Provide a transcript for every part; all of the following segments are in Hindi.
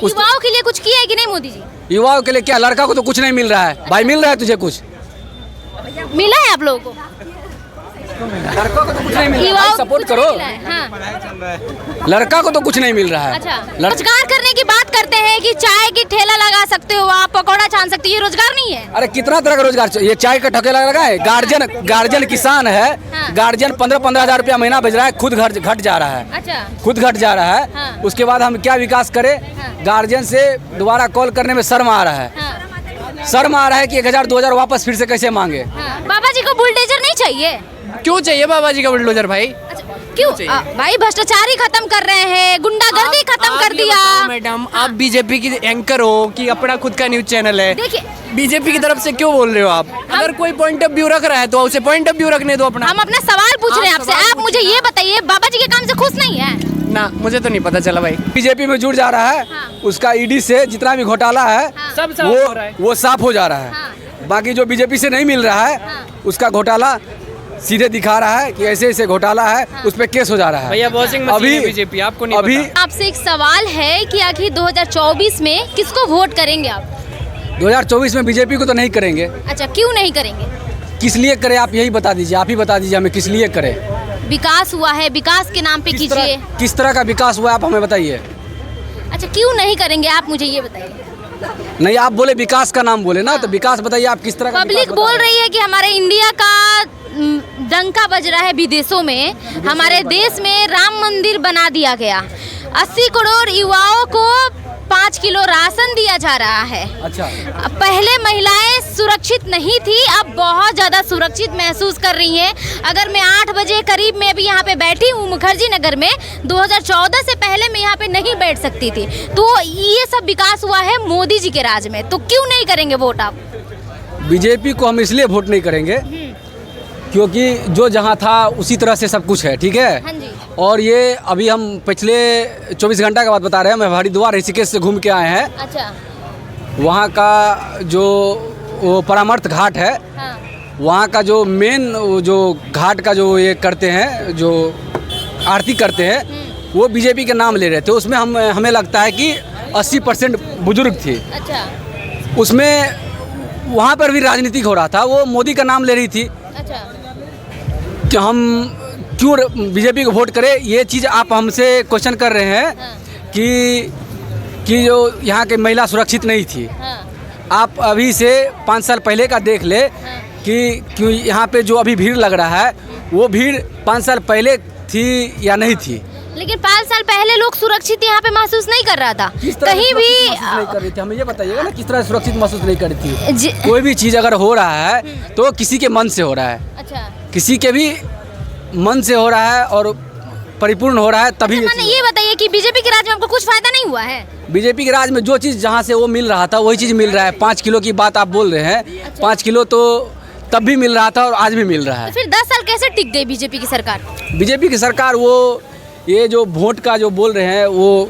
युवाओं के लिए कुछ किया है कि नहीं मोदी जी? युवाओं के लिए क्या, लड़का को तो कुछ नहीं मिल रहा है भाई। मिल रहा है तुझे कुछ? मिला है आप लोगों को? लड़का को तो कुछ नहीं मिल रहा है, युवाओं सपोर्ट कुछ करो। मिला है, हाँ। लड़का को तो कुछ नहीं मिल रहा है। अच्छा, रोजगार करने की बात करते हैं कि चाय की ठेला लगा सकते हो आप, पकौड़ा छान सकते हो, ये रोजगार नहीं है? अरे कितना तरह का रोजगार, ये चाय का ठेला लगा है। गार्जियन किसान है, हाँ। गार्जियन 15-15 हजार रुपया महीना भेज रहा है, खुद घर घट जा रहा है। अच्छा, खुद घट जा रहा है। हाँ। उसके बाद हम क्या विकास करें? हाँ। गार्जियन से दोबारा कॉल करने में शर्म आ रहा है। हाँ, शर्म आ रहा है कि 1000-2000 वापस फिर से कैसे मांगे। हाँ। बाबा जी को बुलडोजर नहीं चाहिए? क्यों चाहिए बाबा जी का बुलडोजर भाई? अच्छा, क्यों? भाई भ्रष्टाचारी खत्म कर रहे हैं, गुंडागर्दी खत्म कर दिया। मैडम आप बीजेपी की एंकर हो कि अपना खुद का न्यूज चैनल है? देखिए, बीजेपी की तरफ से क्यों बोल रहे हो आप? अगर कोई पॉइंट ऑफ व्यू रख रहा है तो उसे पॉइंट ऑफ व्यू रखने दो अपना। हम अपना सवाल पूछ रहे हैं आपसे, आप मुझे ये बताइए, बाबा जी के काम से खुश नहीं है? ना, मुझे तो नहीं पता चला भाई। बीजेपी में जुड़ जा रहा है, हाँ। उसका ईडी से जितना भी घोटाला है सब साफ हो रहा है। वो साफ हो जा रहा है। हाँ। बाकी जो बीजेपी से नहीं मिल रहा है, हाँ। उसका घोटाला सीधे दिखा रहा है कि ऐसे ऐसे घोटाला है। हाँ। उस पे केस हो जा रहा है। भैया वॉशिंग मशीन है बीजेपी, आपको नहीं अभी पता? आपसे एक सवाल है कि आखिर 2024 में किसको वोट करेंगे आप? 2024 में बीजेपी को तो नहीं करेंगे। अच्छा, क्यों नहीं करेंगे? किस लिए करें आप यही बता दीजिए, आप ही बता दीजिए हमें किस लिए करें। विकास हुआ है, विकास के नाम पे कीजिए। किस तरह का विकास हुआ है आप हमें बताइए। अच्छा, क्यों नहीं करेंगे आप मुझे ये बताइए। नहीं, आप बोले विकास का नाम बोले ना, तो विकास बताइए आप किस तरह का पब्लिक विकास बोल बता रही है कि हमारे इंडिया का डंका बज रहा है विदेशों में, हमारे देश में राम मंदिर बना दिया गया, 80 करोड़ युवाओं को 5 किलो राशन दिया जा रहा है। अच्छा, पहले महिलाएं सुरक्षित नहीं थी, अब बहुत ज़्यादा सुरक्षित महसूस कर रही हैं। अगर मैं 8 बजे करीब में अभी यहाँ पे बैठी हूँ मुखर्जी नगर में, 2014 से पहले मैं यहाँ पे नहीं बैठ सकती थी। तो ये सब विकास हुआ है मोदी जी के राज में, तो क्यों नहीं करेंगे वोट आप? बीजेपी को हम इसलिए वोट नहीं करेंगे क्योंकि जो जहाँ था उसी तरह से सब कुछ है, ठीक है। हाँ जी। और ये अभी हम पिछले 24 घंटा का बात बता रहे हैं, हम हरिद्वार ऋषिकेश से घूम के आए हैं। अच्छा, वहाँ का जो वो परामर्श घाट है, हाँ, वहाँ का जो मेन जो घाट का जो ये करते हैं, जो आरती करते हैं, वो बीजेपी के नाम ले रहे थे। उसमें हमें लगता है कि 80% बुजुर्ग थे। अच्छा, उसमें वहाँ पर भी राजनीतिक हो रहा था, वो मोदी का नाम ले रही थी अच्छा। कि हम क्यों बीजेपी को वोट करें। ये चीज़ आप हमसे क्वेश्चन कर रहे हैं हाँ, कि जो यहाँ की महिला सुरक्षित नहीं थी। हाँ, आप अभी से 5 साल पहले का देख ले हाँ। कि क्यों यहाँ पे जो अभी भीड़ लग रहा है, वो भीड़ 5 साल पहले थी या नहीं थी। लेकिन 5 साल पहले लोग सुरक्षित यहाँ पे महसूस नहीं कर रहा था किस तरह कहीं सुरक्षित भी। महसूस नहीं कर रही थी, हमें ये बताइएगा ना, किस तरह सुरक्षित महसूस नहीं कर रही थी। जी- कोई भी चीज़ अगर हो रहा है तो किसी के मन से हो रहा है, अच्छा, किसी के भी मन से हो रहा है और परिपूर्ण हो रहा है, तभी ये मैंने चीज़ ये बताइए कि बीजेपी के राज में आपको कुछ फायदा नहीं हुआ है? बीजेपी के राज में जो चीज़ जहाँ से वो मिल रहा था वही चीज़ मिल रहा है। 5 किलो की बात आप बोल रहे हैं, 5 किलो तो तब भी मिल रहा था और आज भी मिल रहा तो है। फिर 10 साल कैसे टिक गई बीजेपी की सरकार? बीजेपी की सरकार, वो ये जो वोट का जो बोल रहे हैं, वो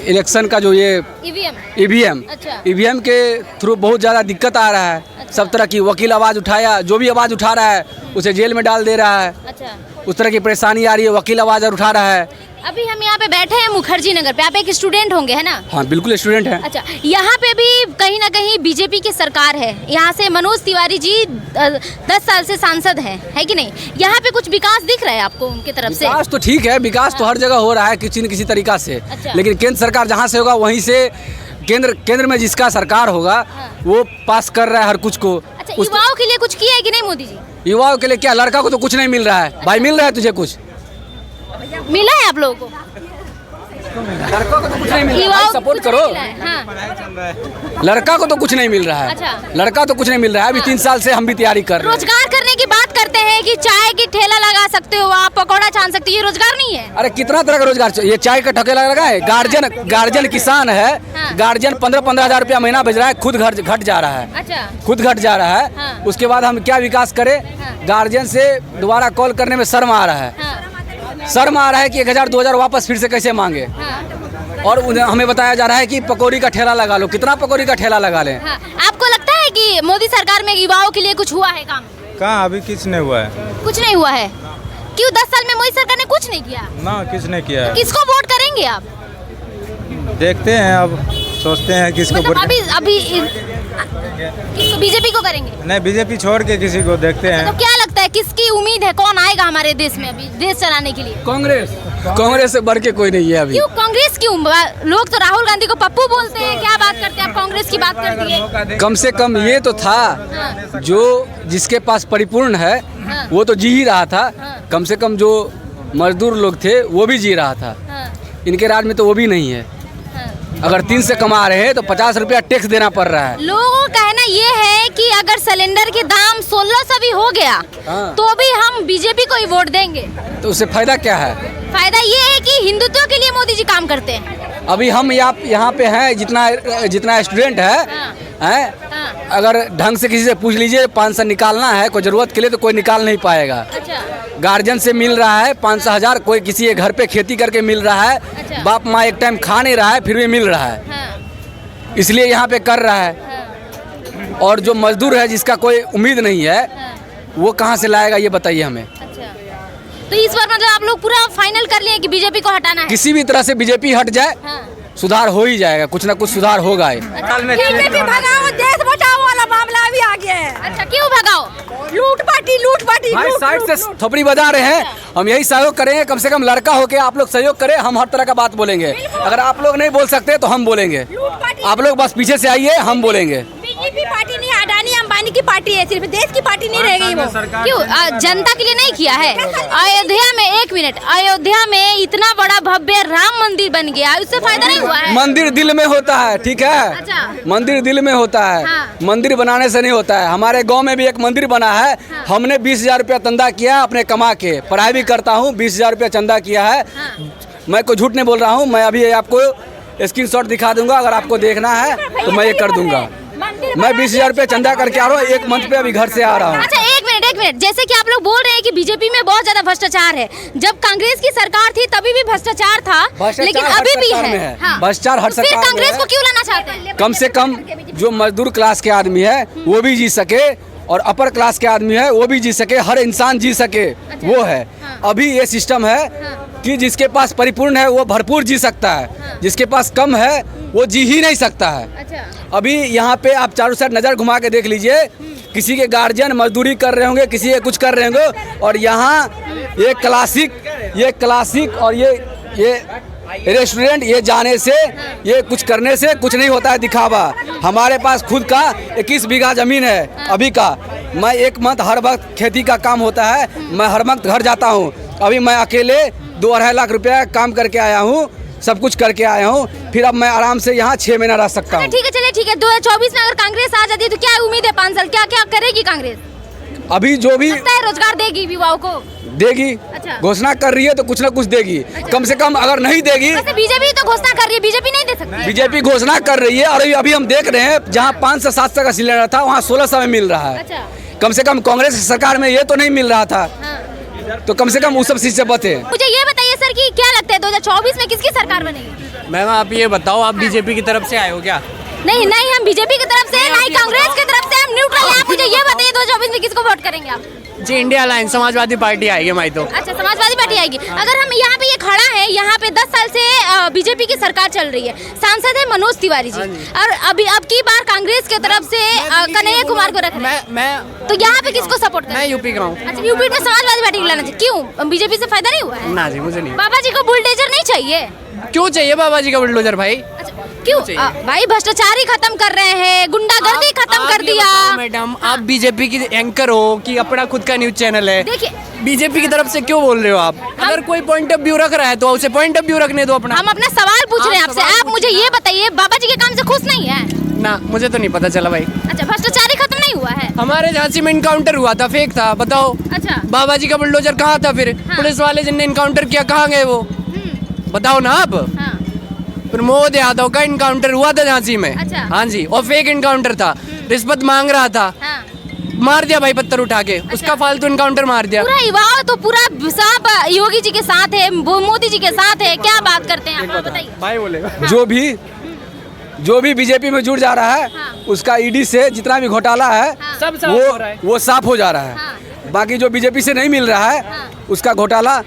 इलेक्शन का जो ये ईवीएम। ईवीएम, अच्छा। ईवीएम के थ्रू बहुत ज़्यादा दिक्कत आ रहा है। अच्छा। सब तरह की वकील आवाज़ उठाया, जो भी आवाज़ उठा रहा है उसे जेल में डाल दे रहा है। अच्छा, उस तरह की परेशानी आ रही है, वकील आवाज़ उठा रहा है। अभी हम यहाँ पे बैठे हैं मुखर्जी नगर पे, आप एक स्टूडेंट होंगे, है ना? हाँ, बिल्कुल स्टूडेंट हैं। अच्छा, यहाँ पे भी कहीं ना कहीं बीजेपी की सरकार है। यहाँ से मनोज तिवारी जी 10 साल से सांसद हैं, है कि नहीं? यहाँ पे कुछ विकास दिख रहा है आपको उनके तरफ से? विकास तो ठीक है, विकास तो हर जगह हो रहा है किसी न किसी तरीका से। अच्छा। लेकिन केंद्र सरकार जहाँ से होगा वहीं से केंद्र में जिसका सरकार होगा, हाँ। वो पास कर रहा है हर कुछ को। अच्छा, युवाओं के लिए कुछ किया है कि नहीं मोदी जी? युवाओं के लिए क्या, लड़का को तो कुछ नहीं मिल रहा है भाई। मिल रहा है तुझे कुछ? मिला है आप लोगों को? लड़का को तो कुछ नहीं मिल रहा है, युवाओं भाई सपोर्ट कुछ करो। मिला है, हाँ। लड़का को तो कुछ नहीं मिल रहा है। अच्छा। लड़का तो कुछ नहीं मिल रहा है। अभी 3 साल से हम भी तैयारी कर रहे हैं। रोजगार करने की बात करते हैं कि चाय की ठेला लगा सकते हो आप, पकौड़ा छान सकते हो, ये रोजगार नहीं है? अरे कितना तरह का रोजगार, ये चाय का ठेला लगा है। गार्जियन किसान है, हाँ। गार्जियन 15-15 हजार रुपया महीना भेज रहा है, खुद घर घट जा रहा है। अच्छा, खुद घट जा रहा है। हाँ। उसके बाद हम क्या विकास करें? हाँ। गार्जियन से दोबारा कॉल करने में शर्म आ रहा है। हाँ, शर्म आ रहा है कि 1000-2000 वापस फिर से कैसे मांगे। हाँ, और हमें बताया जा रहा है कि पकौड़ी का ठेला लगा लो। कितना पकौड़ी का ठेला लगा लें? हाँ। आपको लगता है कि मोदी सरकार में युवाओं के लिए कुछ हुआ है काम? कहाँ अभी कुछ नहीं हुआ है कुछ नहीं हुआ है। क्यों 10 साल में मोदी सरकार ने कुछ नहीं किया? ना, कुछ नहीं किया है। किसको वोट करेंगे आप? देखते हैं, अब सोचते हैं किसको मतलब अभी अभी किसको, बीजेपी को करेंगे? नहीं, बीजेपी छोड़ के किसी को देखते तो हैं। क्या लगता है किसकी उम्मीद है, कौन आएगा हमारे देश में अभी देश चलाने के लिए? कांग्रेस से बढ़ के कोई नहीं है अभी। क्यों कांग्रेस क्यों? लोग तो राहुल गांधी को पप्पू बोलते हैं, क्या बात करते हैं आप कांग्रेस की बात कर दिए। कम से कम ये तो था, हाँ, जो जिसके पास परिपूर्ण है हाँ, वो तो जी ही रहा था। हाँ। कम से कम जो मजदूर लोग थे वो भी जी रहा था। हाँ, इनके राज में तो वो भी नहीं है। हाँ। अगर 3 से कमा रहे हैं तो 50 रुपया टैक्स देना पड़ रहा है। लोगों का कहना ये है कि अगर सिलेंडर के दाम 1600 भी हो गया हाँ। तो भी हम बीजेपी को ही वोट देंगे। तो उससे फायदा क्या है? फायदा ये है कि हिंदुत्व के लिए मोदी जी काम करते हैं। अभी हम यहाँ पे हैं, जितना स्टूडेंट है, हाँ। हैं, हाँ। अगर ढंग से किसी से पूछ लीजिए 500 निकालना है कोई ज़रूरत के लिए तो कोई निकाल नहीं पाएगा। अच्छा, गार्जियन से मिल रहा है 500 हजार, कोई किसी के घर पे खेती करके मिल रहा है। अच्छा। बाप माँ एक टाइम खा नहीं रहा है फिर भी मिल रहा है, हाँ, इसलिए यहाँ पे कर रहा है। हाँ, और जो मजदूर है जिसका कोई उम्मीद नहीं है हाँ। वो कहाँ से लाएगा ये बताइए हमें। अच्छा, तो इस बार मतलब आप लोग पूरा फाइनल कर लिए कि बीजेपी को हटाना है? किसी भी तरह से बीजेपी हट जाए हाँ। सुधार हो ही जाएगा, कुछ ना कुछ सुधार होगा ही। बीजेपी भगाओ, देश बचाओ वाला मामला अभी आ गया है। अच्छा, क्यों भगाओ? लूट पाटी भाई साइड से थोपड़ी बजा रहे हैं, हम यही सहयोग करेंगे। कम से कम लड़का होके आप लोग सहयोग करें, हम हर तरह का बात बोलेंगे। अगर आप लोग नहीं बोल सकते तो हम बोलेंगे। आप लोग बस पीछे से आइए, हम बोलेंगे। बीजेपी पार्टी नहीं, अडानी अंबानी की पार्टी है, सिर्फ देश की पार्टी नहीं रह गई वो। क्यों जनता के लिए नहीं किया है? अयोध्या में, एक मिनट, अयोध्या में इतना बड़ा भव्य राम मंदिर बन गया, उससे फायदा नहीं हुआ है? मंदिर दिल में होता है, ठीक है? अच्छा। मंदिर दिल में होता है। हाँ। मंदिर बनाने से नहीं होता है। हमारे गांव में भी एक मंदिर बना है। हाँ। हमने 20,000 रुपया चंदा किया अपने कमा के, पढ़ाई भी करता हूँ, 20,000 रुपया चंदा किया है। हाँ। मैं कोई झूठ नहीं बोल रहा हूँ। मैं अभी आपको स्क्रीनशॉट दिखा दूंगा, अगर आपको देखना है तो मैं ये कर दूंगा। मैं 20,000 रुपया चंदा करके आ रहा हूँ, 1 मंथ पे अभी घर से आ रहा हूँ। अच्छा, एक मिनट, जैसे कि आप लोग बोल रहे हैं कि बीजेपी में बहुत ज्यादा भ्रष्टाचार है। जब कांग्रेस की सरकार थी तभी भी भ्रष्टाचार था, लेकिन भ्रष्टाचार अभी हर भी सरकार में है। है। हाँ। भ्रष्टाचार हर तो फिर सरकार में कांग्रेस है। को क्यों लाना चाहते हैं? कम से कम जो मजदूर क्लास के आदमी है वो भी जी सके, और अपर क्लास के आदमी है वो भी जी सके, हर इंसान जी सके, वो है। हाँ। अभी ये सिस्टम है हाँ। कि जिसके पास परिपूर्ण है वो भरपूर जी सकता है, हाँ। जिसके पास कम है वो जी ही नहीं सकता है। अच्छा, अभी यहाँ पे आप चारों साइड नज़र घुमा के देख लीजिए, किसी के गार्जियन मजदूरी कर रहे होंगे, किसी के कुछ कर रहे होंगे, और यहाँ ये क्लासिक और ये रेस्टोरेंट, ये जाने से, ये कुछ करने से कुछ नहीं होता है दिखावा। हमारे पास खुद का 21 बीघा ज़मीन है अभी का। मैं 1 मंथ हर वक्त खेती का काम होता है, मैं हर वक्त घर जाता हूँ। अभी मैं अकेले 2-2.5 लाख रुपया काम करके आया हूँ, सब कुछ करके आया हूँ। फिर अब मैं आराम से यहाँ 6 महीना रह सकता हूँ। ठीक है, चलिए ठीक है। 2024 में अगर कांग्रेस आ जाती है तो क्या उम्मीद है? 5 साल क्या क्या करेगी कांग्रेस? अभी जो भी लगता है रोजगार देगी युवाओं को? देगी, अच्छा। घोषणा कर रही है तो कुछ ना कुछ देगी। कम से कम अगर नहीं देगी, वैसे बीजेपी तो घोषणा कर रही है, बीजेपी नहीं दे सकती? बीजेपी घोषणा कर रही है, और अभी हम देख रहे हैं जहाँ 500 से 700 का सिलेंडर था वहाँ 1600 में मिल रहा है। अच्छा। कम से कम कांग्रेस की सरकार में ये तो नहीं मिल रहा था। हाँ। तो कम से कम उस सब चीज से बचे। मुझे ये बताइए सर कि क्या लगता है 2024 में किसकी सरकार बनेगी? मैम आप ये बताओ, आप बीजेपी की तरफ से आए हो क्या? नहीं, हम बीजेपी की तरफ से, ना ही कांग्रेस की तरफ से, हम न्यूट्रल हैं। आप मुझे ये बताइए 2024 में किसको वोट करेंगे आप? जी इंडिया अलायंस समाजवादी पार्टी आएगी हमारी तो। अच्छा, समाजवादी पार्टी आएगी। अगर हम यहाँ पे ये खड़ा है, यहाँ पे 10 साल से बीजेपी की सरकार चल रही है, सांसद है मनोज तिवारी जी, और अब की बार कांग्रेस की तरफ से कन्हैया कुमार को रख रहे हैं। मैं तो यहाँ पे किसको सपोर्ट करें? मैं यूपी का हूँ। अच्छा, यूपी में समाजवादी पार्टी को लाना चाहिए। क्यों, बीजेपी से फायदा नहीं हुआ है? ना जी, मुझे नहीं। बाबा जी को बुलडोजर नहीं चाहिए? क्यों चाहिए बाबा जी का बुलडोजर भाई? अच्छा, क्यों? भाई भ्रष्टाचार ही खत्म कर रहे हैं, गुंडागर्दी खत्म कर दिया। मैडम आप बीजेपी की एंकर हो कि अपना खुद का न्यूज चैनल है? देखिए, बीजेपी की तरफ से क्यों बोल रहे हो आप? अगर कोई पॉइंट ऑफ व्यू रख रहा है तो उसे पॉइंट ऑफ व्यू रखने दो अपना। हम अपना सवाल पूछ रहे हैं आपसे। आप मुझे ये बताइए, बाबा जी के काम से खुश नहीं है? ना, मुझे तो नहीं पता चला भाई। अच्छा, भ्रष्टाचार ही खत्म नहीं हुआ है? हमारे झांसी में इनकाउंटर हुआ था, फेक था, बताओ। अच्छा। बाबा जी का बुलडोजर कहाँ था फिर? हाँ। पुलिस वाले जिनने इनकाउंटर किया कहाँ गए वो? बताओ ना आप। हाँ। प्रमोद यादव का इनकाउंटर हुआ था झांसी में। अच्छा। हाँ जी, और फेक इनकाउंटर था, रिश्वत मांग रहा था, हाँ। मार दिया भाई पत्थर उठा के। उसका फालतू इनकाउंटर मार दिया। पूरा युवा तो पूरा सब योगी जी के साथ है, मोदी जी के साथ है, क्या बात करते हैं आप बताइए? भाई बोलेगा। जो भी बीजेपी में जुड़ जा रहा है, हाँ। उसका ईडी से जितना भी घोटाला है, हाँ। सब साफ हो रहा है। वो साफ हो जा रहा है। हाँ। बाकी जो बीजेपी से नहीं मिल रहा है, हाँ। उसका घोटाला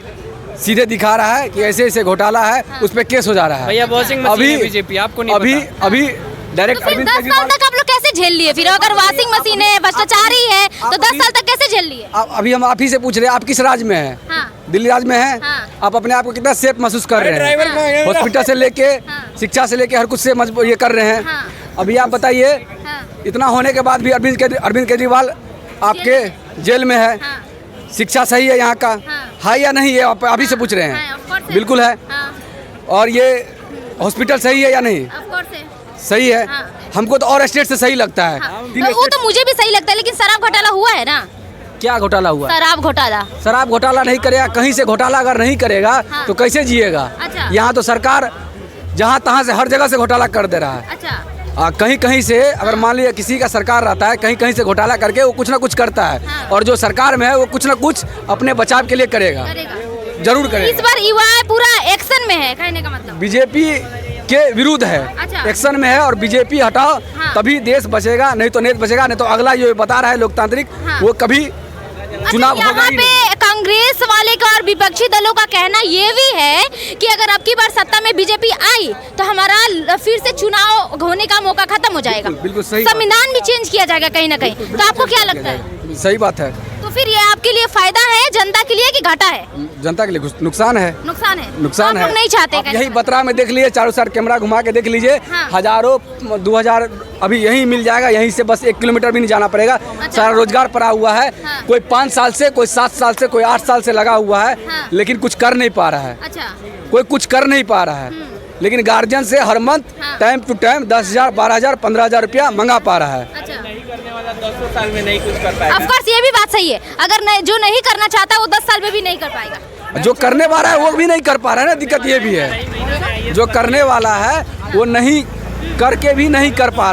सीधे दिखा रहा है कि ऐसे ऐसे घोटाला है, उस पर केस हो जा रहा है। भैया वॉशिंग मशीन है बीजेपी, आपको नहीं अभी तो डायरेक्ट फिर अरविंद 10 साल केजरीवाल तक आप लोग कैसे झेल लिए? फिर अगर वॉशिंग मशीन है, भ्रष्टाचारी है, तो 10 साल तक कैसे झेल लिए? अभी हम आप ही से पूछ रहे हैं, आप किस राज्य में हैं? हाँ। दिल्ली राज्य में हैं। हाँ। आप अपने आप को कितना सेफ महसूस कर रहे हैं? हॉस्पिटल से लेके शिक्षा से लेके हर कुछ से ये कर रहे हैं। हाँ। अभी आप बताइए, हाँ। इतना होने के बाद भी अरविंद केजरीवाल आपके जेल में है। हाँ। शिक्षा सही है यहाँ का? हाँ। है या नहीं है? आप अभी से पूछ रहे हाँ, हैं। of course है। बिल्कुल है। हाँ, और ये हॉस्पिटल सही है या नहीं? of course है। सही है। हाँ। हमको तो और स्टेट से सही लगता है। हाँ। तीन वो स्टेट- तो मुझे भी सही लगता है, लेकिन शराब घोटाला हुआ है ना? क्या घोटाला हुआ? शराब घोटाला। शराब घोटाला नहीं करेगा, कहीं से घोटाला अगर नहीं करेगा हाँ। तो कैसे जिएगा? अच्छा। यहाँ तो सरकार जहाँ तहाँ से हर जगह से घोटाला कर दे रहा है। अच्छा। कहीं कहीं से अगर मान लिया किसी का सरकार रहता है, कहीं कहीं से घोटाला करके वो कुछ ना कुछ करता है। हाँ। और जो सरकार में है वो कुछ ना कुछ अपने बचाव के लिए करेगा, जरूर इस करेगा। बार युवा पूरा एक्शन में है, कहने का मतलब। बीजेपी के विरुद्ध है, अच्छा। एक्शन में है। और बीजेपी हटाओ हाँ। तभी देश बचेगा, नहीं तो नेत बचेगा। नहीं तो अगला जो बता रहा है लोकतांत्रिक, हाँ। वो कभी चुनाव अच्छा, होगा यहाँ ही नहीं। पे कांग्रेस वाले का और विपक्षी दलों का कहना ये भी है कि अगर अब की बार सत्ता में बीजेपी आई तो हमारा फिर से चुनाव होने का मौका खत्म हो जाएगा। बिल्कुल सही बात। संविधान भी चेंज किया जाएगा कहीं ना कहीं। तो आपको क्या लगता है? सही बात है। तो फिर ये आपके लिए फायदा है, जनता के लिए, कि घाटा है? जनता के लिए नुकसान है। नुकसान है। नुकसान तो है। आप लोग नहीं चाहते आप कहने यही का बतरा में देख लिए, चारों साइड कैमरा घुमा के देख लीजिए। हाँ। हजारों 2000 अभी यहीं मिल जाएगा, यहीं से बस 1 किलोमीटर भी नहीं जाना पड़ेगा। सारा रोजगार पड़ा हुआ है। हाँ। कोई 5 साल से, कोई 7 साल से, कोई 8 साल से लगा हुआ है। हाँ। लेकिन कुछ कर नहीं पा रहा है। अच्छा। कोई कुछ कर नहीं पा रहा है। लेकिन गार्जियन से हर मंथ हाँ। टाइम टू टाइम 10,000, 12,000, 15,000 रुपया मंगा पा रहा है। अच्छा। 200 साल में नहीं कुछ कर पाएगा। ऑफ कोर्स ये भी बात सही है। अगर जो नहीं करना चाहता वो 10 साल में भी नहीं कर पाएगा। जो करने वाला है वो भी नहीं कर पा रहा है ना, दिक्कत ये भी है। जो करने वाला है वो नहीं करके भी नहीं कर पा